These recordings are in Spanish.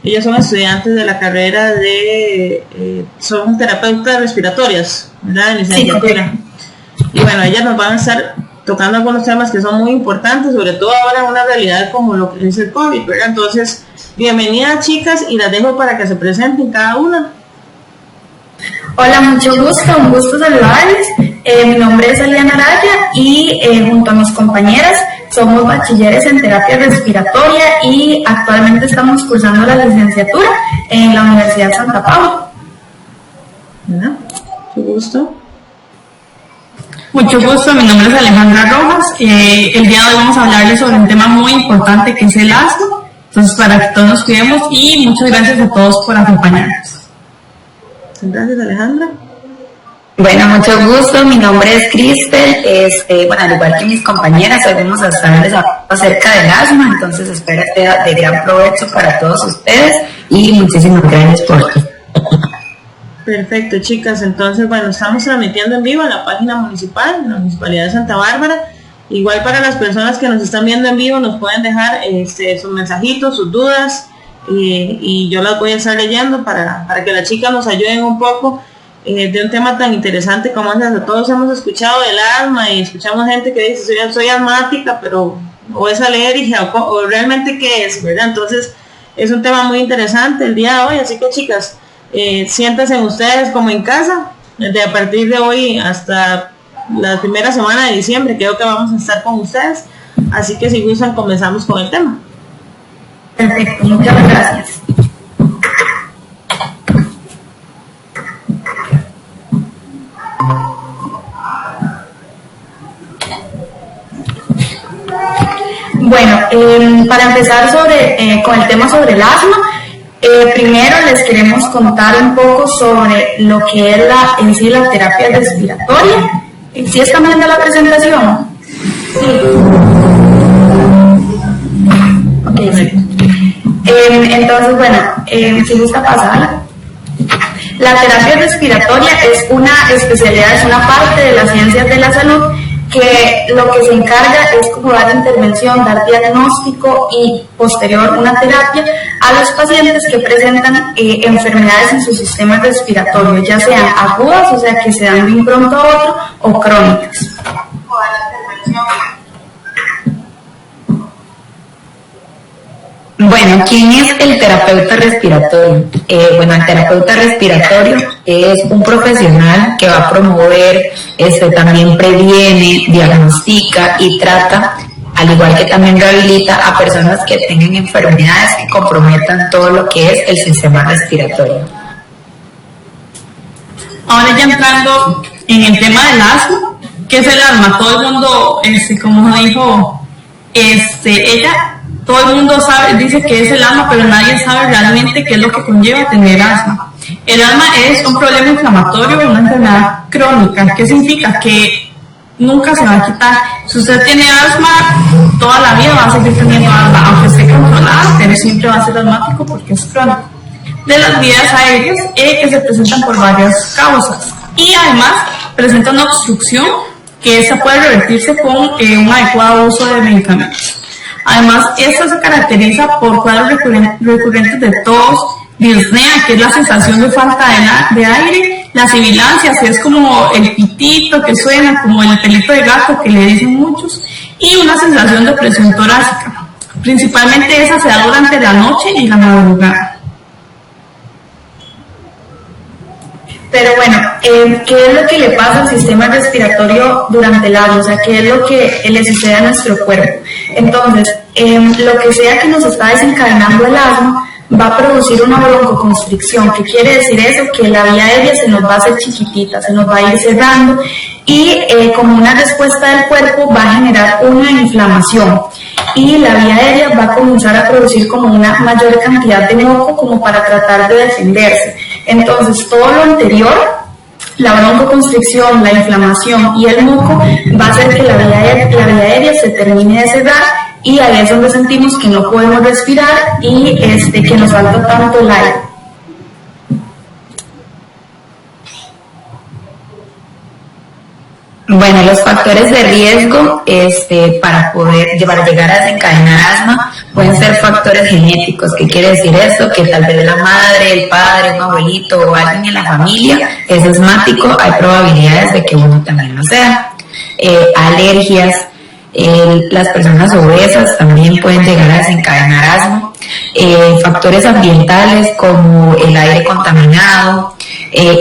Ellas son estudiantes de la carrera son terapeutas respiratorias, ¿verdad? En licenciatura. Sí. Y bueno, ellas nos van a estar tocando algunos temas que son muy importantes, sobre todo ahora en una realidad como lo que es el COVID, ¿verdad? Entonces, bienvenidas chicas y las dejo para que se presenten cada una. Hola, mucho gusto, un gusto saludarles. Mi nombre es Aliana Araya y junto a mis compañeras somos bachilleres en terapia respiratoria y actualmente estamos cursando la licenciatura en la Universidad Santa Paula. Mucho gusto. Mucho gusto, mi nombre es Alejandra Rojas. El día de hoy vamos a hablarles sobre un tema muy importante que es el asma. Entonces, para que todos nos cuidemos y muchas gracias a todos por acompañarnos. Gracias, Alejandra. Bueno, mucho gusto, mi nombre es Cristel, al igual que mis compañeras, hoy vamos a estarles acerca del asma, entonces espero que sea de gran provecho para todos ustedes y muchísimas gracias por ti. Perfecto, chicas, entonces, bueno, estamos transmitiendo en vivo en la página municipal, en la Municipalidad de Santa Bárbara. Igual para las personas que nos están viendo en vivo, nos pueden dejar sus mensajitos, sus dudas, y yo las voy a estar leyendo para que las chicas nos ayuden un poco de un tema tan interesante como es. Todos hemos escuchado del asma y escuchamos gente que dice soy asmática, pero o es alergia o realmente qué es, ¿verdad? Entonces es un tema muy interesante el día de hoy, así que chicas, siéntense ustedes como en casa, desde a partir de hoy hasta la primera semana de diciembre creo que vamos a estar con ustedes, así que si gustan comenzamos con el tema. Perfecto, muchas gracias. Bueno, para empezar con el tema sobre el asma, primero les queremos contar un poco sobre lo que es en sí la terapia respiratoria. ¿Sí están viendo la presentación? Sí. Okay, sí. Entonces, bueno, si gusta pasar. La terapia respiratoria es una especialidad, es una parte de las ciencias de la salud que lo que se encarga es como dar intervención, dar diagnóstico y posterior una terapia a los pacientes que presentan enfermedades en su sistema respiratorio, ya sean agudas, o sea que se dan de un pronto a otro, o crónicas. Bueno, ¿quién es el terapeuta respiratorio? El terapeuta respiratorio es un profesional que va a promover, también previene, diagnostica y trata, al igual que también rehabilita a personas que tengan enfermedades que comprometan todo lo que es el sistema respiratorio. Ahora ya entrando en el tema del asma, ¿qué es el asma? Todo el mundo, como dijo ella, todo el mundo dice que es el asma, pero nadie sabe realmente qué es lo que conlleva tener asma. El asma es un problema inflamatorio, una enfermedad crónica. ¿Qué significa? Que nunca se va a quitar. Si usted tiene asma, toda la vida va a seguir teniendo asma, aunque esté controlada, pero siempre va a ser asmático porque es crónico. De las vías aéreas que se presentan por varias causas y además presenta una obstrucción que esa puede revertirse con un adecuado uso de medicamentos. Además, esta se caracteriza por cuadros recurrentes de tos, disnea, que es la sensación de falta de aire, la sibilancia, que es como el pitito que suena, como el pelito de gato que le dicen muchos, y una sensación de presión torácica. Principalmente esa se da durante la noche y la madrugada. Pero bueno, ¿qué es lo que le pasa al sistema respiratorio durante el asma? O sea, ¿qué es lo que le sucede a nuestro cuerpo? Entonces, lo que sea que nos está desencadenando el asma va a producir una broncoconstricción. ¿Qué quiere decir eso? Que la vía aérea se nos va a hacer chiquitita, se nos va a ir cerrando y como una respuesta del cuerpo va a generar una inflamación. Y la vía aérea va a comenzar a producir como una mayor cantidad de moco como para tratar de defenderse. Entonces, todo lo anterior, la broncoconstricción, la inflamación y el moco, va a hacer que la vía aérea se termine de cerrar y ahí es donde sentimos que no podemos respirar y que nos falta tanto el aire. Bueno, los factores de riesgo para llegar a desencadenar asma Pueden ser factores genéticos. ¿Qué quiere decir esto? Que tal vez la madre, el padre, un abuelito o alguien en la familia es asmático, hay probabilidades de que uno también lo sea. Alergias, las personas obesas también pueden llegar a desencadenar asma. Factores ambientales como el aire contaminado,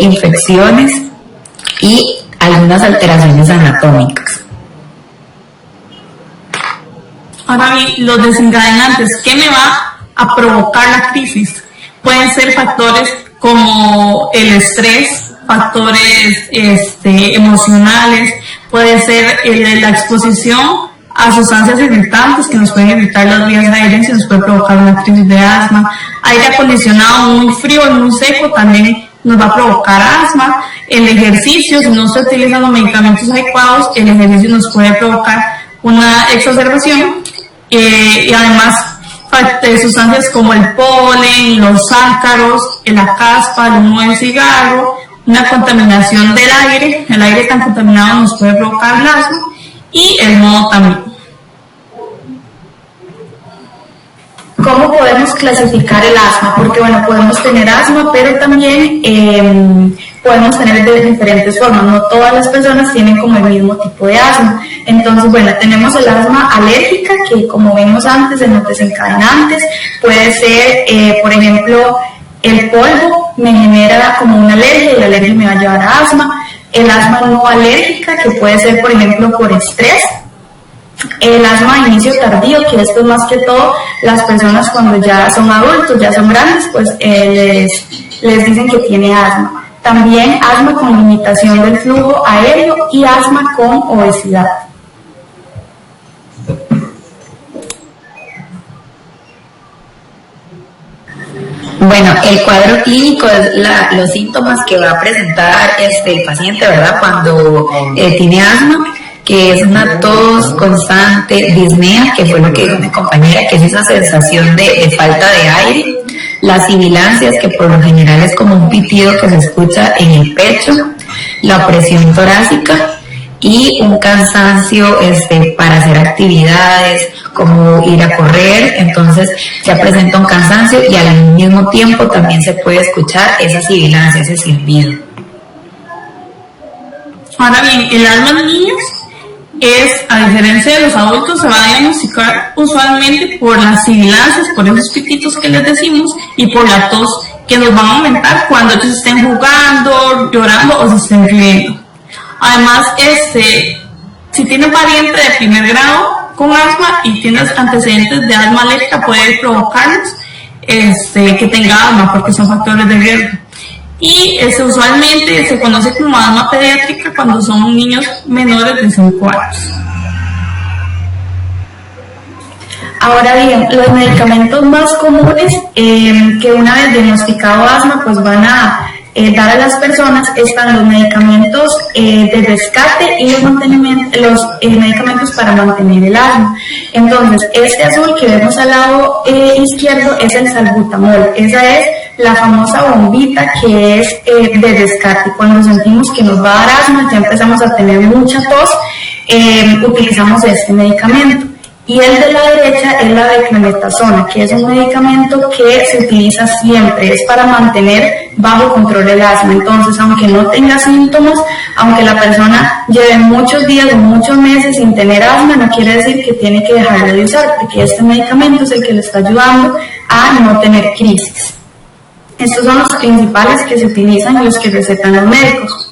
infecciones y algunas alteraciones anatómicas. Ahora bien, los desencadenantes, ¿qué me va a provocar la crisis? Pueden ser factores como el estrés, factores emocionales, puede ser la exposición a sustancias irritantes que nos pueden irritar las vías aéreas y nos puede provocar una crisis de asma. Aire acondicionado muy frío y muy seco también nos va a provocar asma. El ejercicio, si no se utilizan los medicamentos adecuados, el ejercicio nos puede provocar una exacerbación. Y además sustancias como el polen, los ácaros, la caspa, el humo del cigarro, una contaminación del aire, el aire tan contaminado nos puede provocar el asma y el moho también. ¿Cómo podemos clasificar el asma? Porque bueno, podemos tener asma, pero también podemos tener de diferentes formas. No todas las personas tienen como el mismo tipo de asma. Entonces, bueno, tenemos el asma alérgica, que como vimos antes en los desencadenantes, puede ser, por ejemplo, el polvo me genera como una alergia y la alergia me va a llevar a asma. El asma no alérgica, que puede ser, por ejemplo, por estrés. El asma de inicio tardío, que esto es más que todo las personas cuando ya son adultos, ya son grandes, pues les dicen que tiene asma. También asma con limitación del flujo aéreo y asma con obesidad. Bueno, el cuadro clínico es los síntomas que va a presentar el paciente, ¿verdad? Cuando tiene asma, que es una tos constante, disnea, que fue lo que dijo mi compañera, que es esa sensación de falta de aire, las sibilancias, que por lo general es como un pitido que se escucha en el pecho, la presión torácica y un cansancio para hacer actividades como ir a correr. Entonces ya presenta un cansancio y al mismo tiempo también se puede escuchar esa sibilancia, ese silbido. Ahora bien, el asma en niños a diferencia de los adultos, se va a diagnosticar usualmente por las sibilancias, por esos pititos que les decimos, y por la tos, que nos van a aumentar cuando ellos estén jugando, llorando o se estén riendo. Además, si tiene un pariente de primer grado con asma y tienes antecedentes de asma alérgica, puede provocarnos que tenga asma, porque son factores de riesgo. Y usualmente se conoce como asma pediátrica cuando son niños menores de 5 años. Ahora bien, los medicamentos más comunes que una vez diagnosticado asma pues van a dar a las personas están los medicamentos de rescate y los medicamentos para mantener el asma. Entonces, este azul que vemos al lado izquierdo es el salbutamol. Esa es la famosa bombita que es de rescate. Cuando sentimos que nos va a dar asma, ya empezamos a tener mucha tos, utilizamos este medicamento. Y el de la derecha es la declametasona, que es un medicamento que se utiliza siempre, es para mantener bajo control el asma. Entonces, aunque no tenga síntomas, aunque la persona lleve muchos días o muchos meses sin tener asma, no quiere decir que tiene que dejarlo de usar, porque este medicamento es el que le está ayudando a no tener crisis. Estos son los principales que se utilizan y los que recetan los médicos.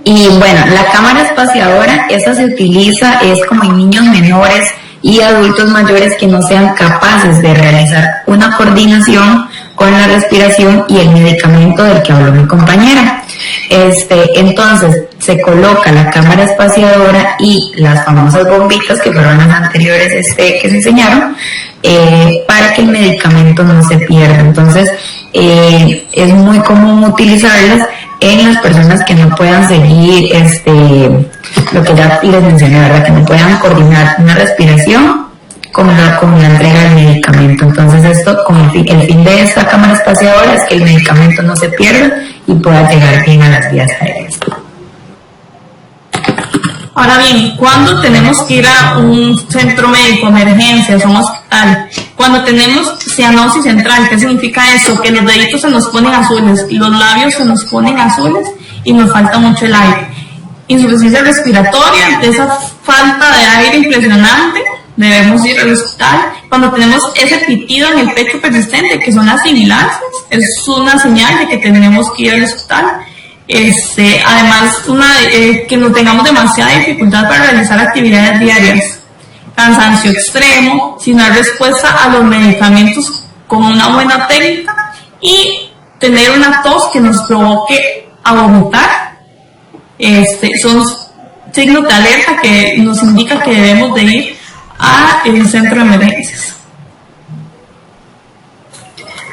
Y bueno, la cámara espaciadora, esta se utiliza, es como en niños menores y adultos mayores que no sean capaces de realizar una coordinación con la respiración y el medicamento del que habló mi compañera. Entonces, se coloca la cámara espaciadora y las famosas bombitas que fueron las anteriores que se enseñaron, para que el medicamento no se pierda. Entonces, es muy común utilizarlas en las personas que no puedan seguir lo que ya les mencioné, ¿verdad? Que no puedan coordinar una respiración con la entrega del medicamento. Entonces esto, el fin de esta cámara espaciadora es que el medicamento no se pierda y pueda llegar bien a las vías aéreas. Ahora bien, cuando tenemos que ir a un centro médico, emergencias o un hospital, cuando tenemos cianosis central, ¿qué significa eso? Que los deditos se nos ponen azules, los labios se nos ponen azules y nos falta mucho el aire. Insuficiencia respiratoria, esa falta de aire impresionante, debemos ir al hospital. Cuando tenemos ese pitido en el pecho persistente, que son las sibilancias, es una señal de que tenemos que ir al hospital. Además, que no tengamos demasiada dificultad para realizar actividades diarias, cansancio extremo, sin dar respuesta a los medicamentos con una buena técnica y tener una tos que nos provoque a vomitar. Son signos de alerta que nos indica que debemos de ir al centro de emergencias.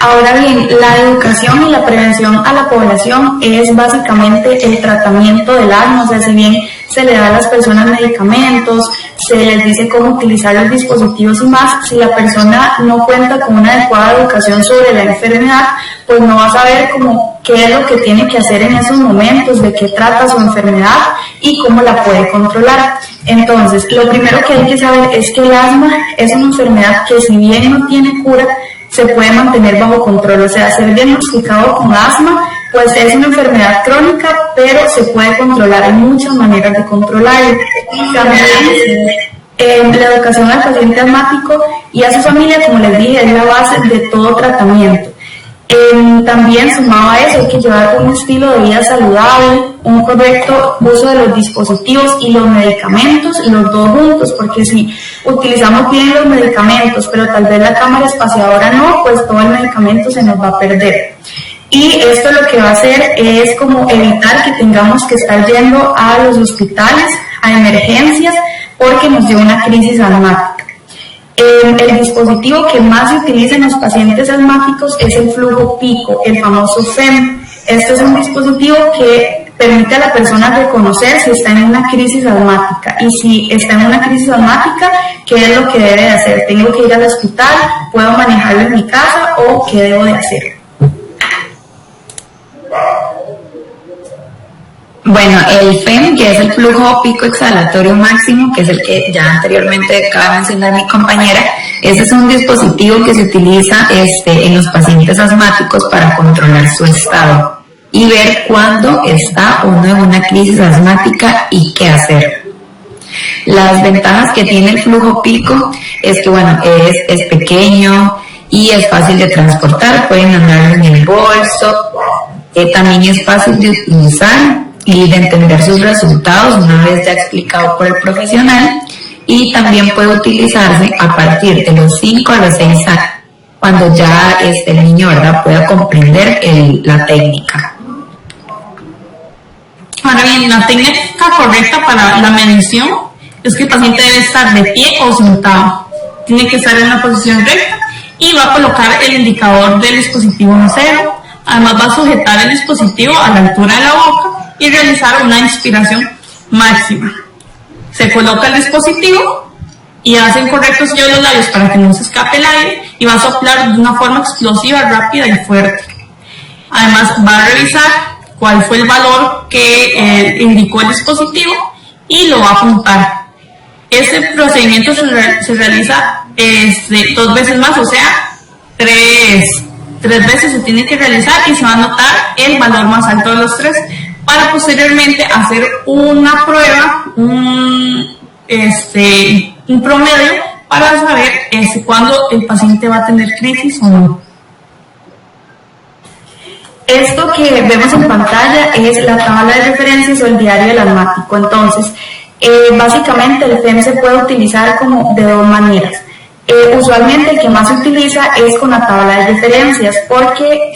Ahora bien, la educación y la prevención a la población es básicamente el tratamiento del asma. O sea, si bien se le da a las personas medicamentos, se les dice cómo utilizar los dispositivos y más, si la persona no cuenta con una adecuada educación sobre la enfermedad, pues no va a saber qué es lo que tiene que hacer en esos momentos, de qué trata su enfermedad y cómo la puede controlar. Entonces, lo primero que hay que saber es que el asma es una enfermedad que, si bien no tiene cura, se puede mantener bajo control. O sea, ser diagnosticado con asma, pues es una enfermedad crónica, pero se puede controlar. Hay muchas maneras de controlarlo. También la educación al paciente asmático y a su familia, como les dije, es la base de todo tratamiento. También, sumado a eso, hay que llevar un estilo de vida saludable, un correcto uso de los dispositivos y los medicamentos, los dos juntos, porque si utilizamos bien los medicamentos, pero tal vez la cámara espaciadora no, pues todo el medicamento se nos va a perder. Y esto lo que va a hacer es como evitar que tengamos que estar yendo a los hospitales, a emergencias, porque nos dio una crisis asmática. El dispositivo que más se utiliza en los pacientes asmáticos es el flujo pico, el famoso FEM. Este es un dispositivo que permite a la persona reconocer si está en una crisis asmática, y si está en una crisis asmática, qué es lo que debe de hacer. ¿Tengo que ir al hospital? ¿Puedo manejarlo en mi casa? ¿O qué debo de hacer? Bueno, el FEM, que es el flujo pico exhalatorio máximo, que es el que ya anteriormente acaba de mencionar mi compañera, ese es un dispositivo que se utiliza en los pacientes asmáticos para controlar su estado y ver cuándo está uno en una crisis asmática y qué hacer. Las ventajas que tiene el flujo pico es que, bueno, es pequeño y es fácil de transportar, pueden andarlo en el bolso, también es fácil de utilizar y de entender sus resultados una vez ya explicado por el profesional, y también puede utilizarse a partir de los 5 a los 6 años, cuando ya el niño, ¿verdad?, pueda comprender la técnica. Ahora bien, la técnica correcta para la medición es que el paciente debe estar de pie o sentado, tiene que estar en una posición recta y va a colocar el indicador del dispositivo en cero. Además va a sujetar el dispositivo a la altura de la boca y realizar una inspiración máxima. Se coloca el dispositivo y hacen correcto sello de los labios para que no se escape el aire, y va a soplar de una forma explosiva, rápida y fuerte. Además va a revisar cuál fue el valor que indicó el dispositivo y lo va a apuntar. Este procedimiento se realiza 2 veces más, o sea, 3 veces se tiene que realizar, y se va a anotar el valor más alto de los 3 para posteriormente hacer una prueba, un promedio para saber cuándo el paciente va a tener crisis o no. Esto que vemos en pantalla es la tabla de referencias o el diario del asmático. Entonces, básicamente el FEM se puede utilizar como de 2 maneras. Usualmente el que más se utiliza es con la tabla de referencias, porque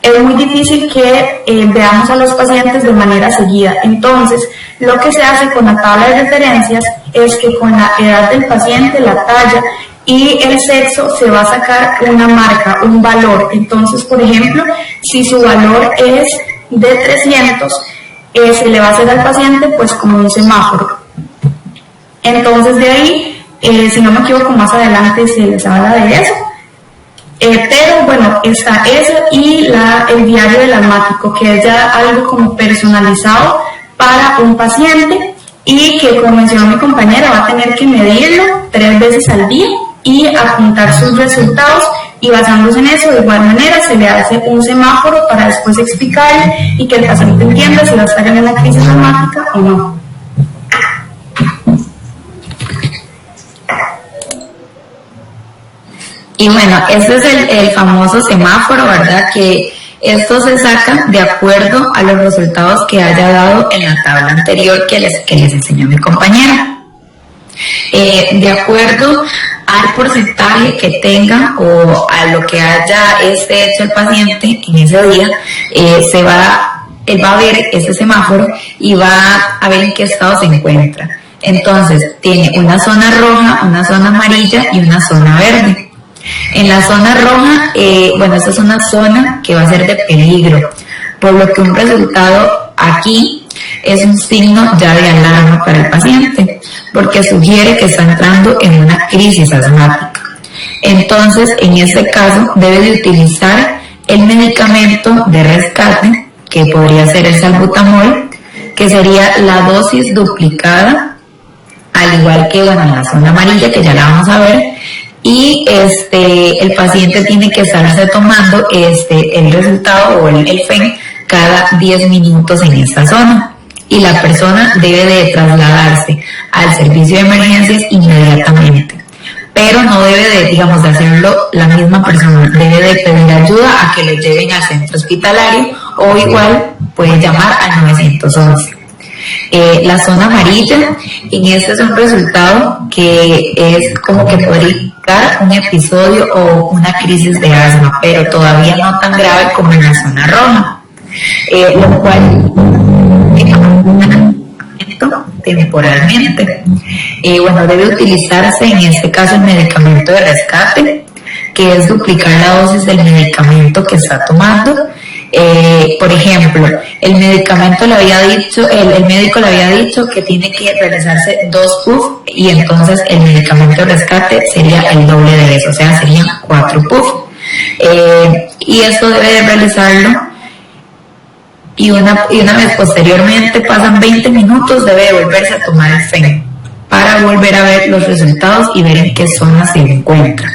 es muy difícil que veamos a los pacientes de manera seguida. Entonces, lo que se hace con la tabla de referencias es que con la edad del paciente, la talla y el sexo se va a sacar una marca, un valor. Entonces, por ejemplo, si su valor es de 300, se le va a hacer al paciente pues como un semáforo. Entonces, de ahí, si no me equivoco, más adelante se les habla de eso. Pero bueno, está eso y el diario del asmático, que es ya algo como personalizado para un paciente, y que, como mencionó mi compañera, va a tener que medirlo 3 veces al día y apuntar sus resultados, y basándose en eso, de igual manera se le hace un semáforo para después explicarle y que el paciente entienda si va a estar en una crisis asmática o no. Y bueno, ese es el famoso semáforo, ¿verdad? Que esto se saca de acuerdo a los resultados que haya dado en la tabla anterior que les enseñó mi compañera. De acuerdo al porcentaje que tenga o a lo que haya hecho el paciente en ese día, él va a ver ese semáforo y va a ver en qué estado se encuentra. Entonces, tiene una zona roja, una zona amarilla y una zona verde. En la zona roja, esta es una zona que va a ser de peligro, por lo que un resultado aquí es un signo ya de alarma para el paciente, porque sugiere que está entrando en una crisis asmática. Entonces, en este caso, debe de utilizar el medicamento de rescate, que podría ser el salbutamol, que sería la dosis duplicada, al igual que en la zona amarilla, que ya la vamos a ver, y el paciente tiene que estarse tomando el resultado o el FEN cada 10 minutos en esta zona, y la persona debe de trasladarse al servicio de emergencias inmediatamente, pero no debe de hacerlo la misma persona, debe de pedir ayuda a que lo lleven al centro hospitalario, o igual puede llamar al 911. La zona amarilla, en este es un resultado que es como que puede indicar un episodio o una crisis de asma, pero todavía no tan grave como en la zona roja, lo cual temporalmente. Debe utilizarse en este caso el medicamento de rescate, que es duplicar la dosis del medicamento que está tomando. Por ejemplo, el medicamento le había dicho, el médico le había dicho que tiene que realizarse 2 puff, y entonces el medicamento de rescate sería el doble de eso, o sea, serían 4 puff. Y esto debe de realizarlo, y una vez posteriormente, pasan 20 minutos, debe de volverse a tomar el FEN para volver a ver los resultados y ver en qué zona se encuentra.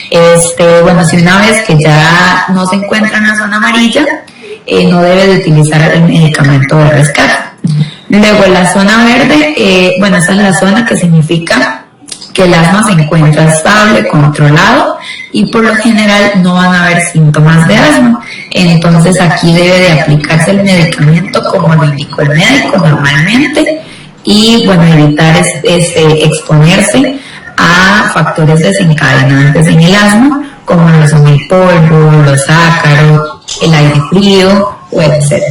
Si una vez que ya no se encuentra en la zona amarilla, no debe de utilizar el medicamento de rescate. Luego, la zona verde, esa es la zona que significa que el asma se encuentra estable, controlado, y por lo general no van a haber síntomas de asma. Entonces aquí debe de aplicarse el medicamento como lo indicó el médico normalmente, y evitar exponerse a factores desencadenantes en el asma, como lo son el polvo, los ácaros, el aire frío, etc.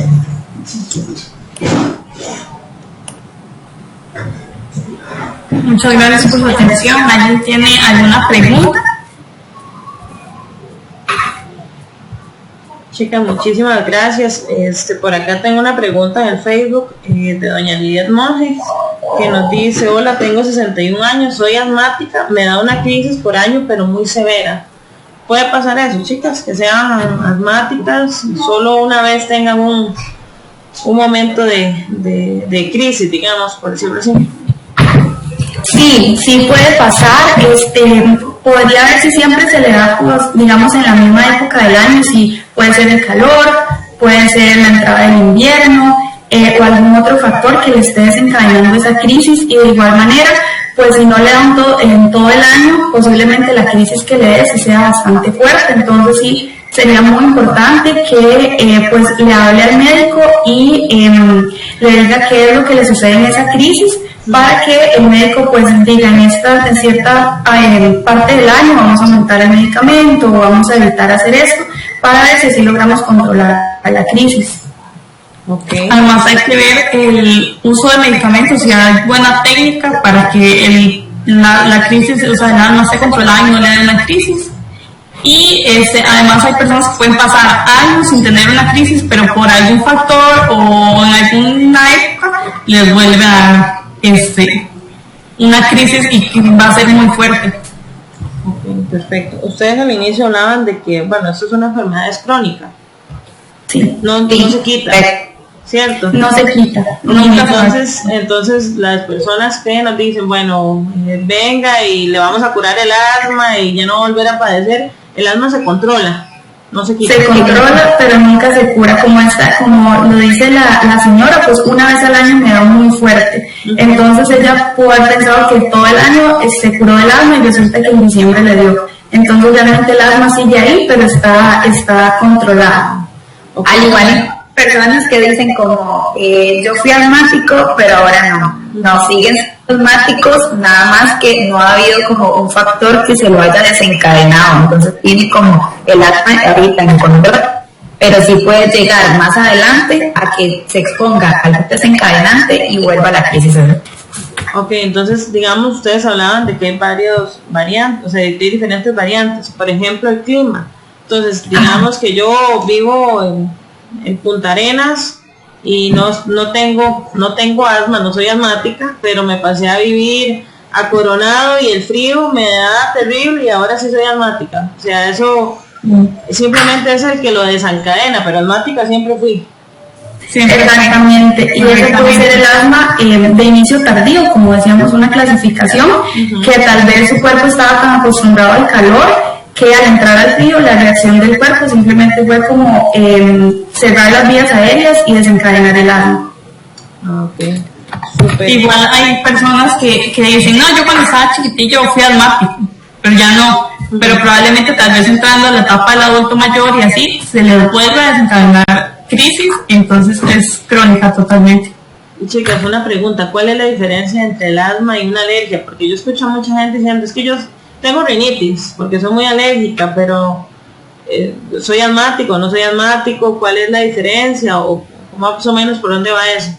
Muchas gracias por su atención. ¿Alguien tiene alguna pregunta? Chicas, muchísimas gracias. Por acá tengo una pregunta en el Facebook de doña Lidia Monge, que nos dice: hola, tengo 61 años, soy asmática, me da una crisis por año, pero muy severa. ¿Puede pasar eso, chicas? Que sean asmáticas, solo una vez tengan un momento de crisis, digamos, por decirlo así. Sí puede pasar. Podría ver si siempre se le da, digamos, en la misma época del año, si puede ser el calor, puede ser la entrada del invierno, o algún otro factor que le esté desencadenando esa crisis, y de igual manera, pues si no le dan en todo el año, posiblemente la crisis que le dé sea bastante fuerte. Entonces sí, sería muy importante que pues le hable al médico y le diga qué es lo que le sucede en esa crisis, para que el médico pues diga en cierta parte del año vamos a aumentar el medicamento o vamos a evitar hacer esto, para ver si así logramos controlar la crisis. Okay. Además hay que ver el uso de medicamentos, si hay buena técnica para que la crisis, o sea, no esté controlada y no le dé una crisis. Y además hay personas que pueden pasar años sin tener una crisis, pero por algún factor o en alguna época les vuelve a dar una crisis y va a ser muy fuerte. Okay, perfecto. Ustedes al inicio hablaban de que, esto es una enfermedad crónica. Sí. No se quita. ¿cierto? No se quita. Entonces las personas que nos dicen, bueno, venga y le vamos a curar el asma y ya no volver a padecer, el asma se controla, no se quita. Se controla, pero nunca se cura como lo dice la señora, pues una vez al año me da muy fuerte. Entonces ella pudo haber pensado que todo el año se curó el asma y resulta que en diciembre le dio. Entonces realmente el asma sigue ahí, pero está controlada. Okay. Al igual personas que dicen como yo fui asmático pero ahora no siguen asmáticos, nada más que no ha habido como un factor que se lo haya desencadenado, entonces tiene como el asma ahorita en control, pero sí puede llegar más adelante a que se exponga al desencadenante y vuelva a la crisis. Ok, entonces digamos ustedes hablaban de que hay varios variantes, o sea, hay diferentes variantes, por ejemplo el clima. Entonces digamos que yo vivo en Punta Arenas y no tengo asma, no soy asmática, pero me pasé a vivir a Coronado y el frío me da terrible y ahora sí soy asmática. O sea, eso simplemente es el que lo desencadena, pero asmática siempre fui. Exactamente, y ese puede ser el asma de inicio tardío, como decíamos, una clasificación, que tal vez su cuerpo estaba tan acostumbrado al calor que al entrar al frío la reacción del cuerpo simplemente fue como cerrar las vías aéreas y desencadenar el asma. Okay. Super. Igual hay personas que dicen, no, yo cuando estaba chiquitillo fui asmático, pero ya no, pero probablemente tal vez entrando a la etapa del adulto mayor y así se le vuelve a desencadenar crisis, entonces es crónica totalmente. Chicas, una pregunta, ¿cuál es la diferencia entre el asma y una alergia? Porque yo escucho a mucha gente diciendo, es que yo tengo rinitis, porque soy muy alérgica, pero soy asmático, no soy asmático, ¿cuál es la diferencia? O más o menos por dónde va eso.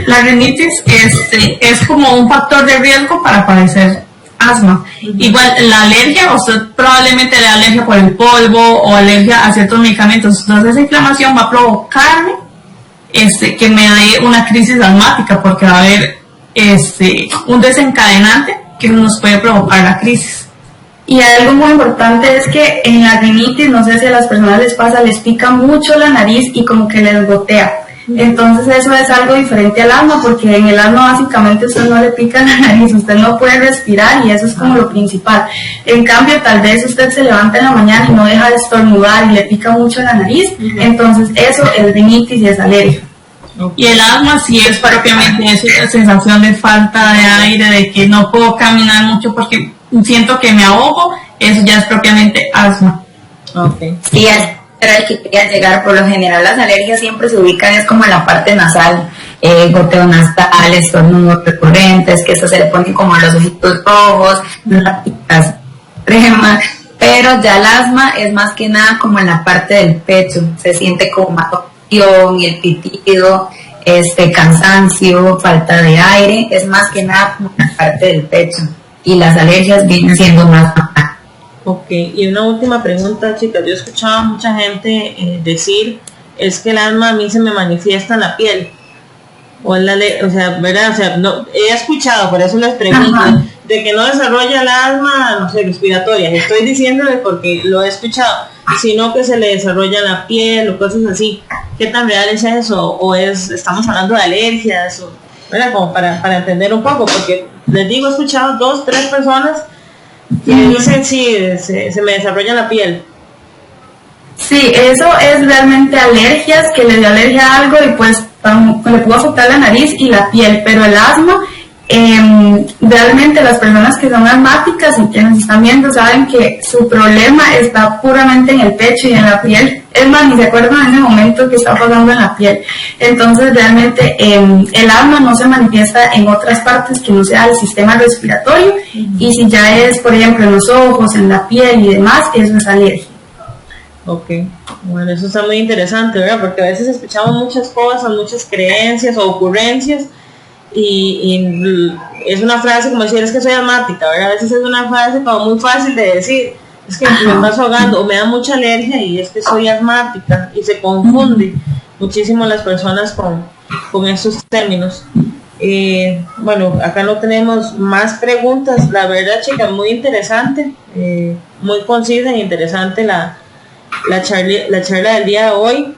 La rinitis es como un factor de riesgo para padecer asma. Igual la alergia, usted probablemente le da alergia por el polvo o alergia a ciertos medicamentos, entonces esa inflamación va a provocarme que me dé una crisis asmática, porque va a haber un desencadenante que nos puede provocar la crisis. Y algo muy importante es que en la rinitis, no sé si a las personas les pasa, les pica mucho la nariz y como que les gotea. Entonces eso es algo diferente al asma, porque en el asma básicamente usted no le pica la nariz, usted no puede respirar y eso es como lo principal. En cambio, tal vez usted se levanta en la mañana y no deja de estornudar y le pica mucho la nariz, entonces eso es rinitis y es alergia. Y el asma sí es propiamente esa sensación de falta de aire, de que no puedo caminar mucho porque siento que me ahogo, eso ya es propiamente asma. Okay. Sí, era el que quería llegar. Por lo general las alergias siempre se ubican es como en la parte nasal, goteo nasal, estornudos recurrentes, que eso se le ponen como los ojitos rojos, las picas extremas, pero ya el asma es más que nada como en la parte del pecho, se siente como más y el pitido, cansancio, falta de aire, es más que nada como en la parte del pecho, y las alergias vienen siendo más. Ok, y una última pregunta, chicas. Yo he escuchado a mucha gente decir, es que el asma a mí se me manifiesta en la piel. ¿Verdad? O sea, no, he escuchado, por eso les pregunto, de que no desarrolla el asma, no sé, respiratoria. Estoy diciéndole porque lo he escuchado, sino que se le desarrolla en la piel o cosas así. ¿Qué tan real es eso? ¿O estamos hablando de alergias? ¿Verdad? Como para entender un poco, porque les digo, he escuchado 2, 3 personas que dicen sí, se me desarrolla la piel. Sí, eso es realmente alergias, que le dio alergia a algo y pues le pudo afectar la nariz y la piel, pero el asma, realmente las personas que son asmáticas y que nos están viendo saben que su problema está puramente en el pecho y en la piel. Es más, ni se acuerdan en ese momento que está pasando en la piel. Entonces realmente el asma no se manifiesta en otras partes que no sea el sistema respiratorio, y si ya es, por ejemplo, en los ojos, en la piel y demás, eso es alergia. Ok, bueno, eso está muy interesante, ¿verdad? Porque a veces escuchamos muchas cosas, muchas creencias o ocurrencias y es una frase como decir, es que soy asmática, ¿verdad? A veces es una frase como muy fácil de decir, es que me estás ahogando o me da mucha alergia y es que soy asmática, y se confunde muchísimo las personas con estos términos. Bueno, acá no tenemos más preguntas, la verdad, chicas, muy interesante, muy concisa e interesante la charla del día de hoy.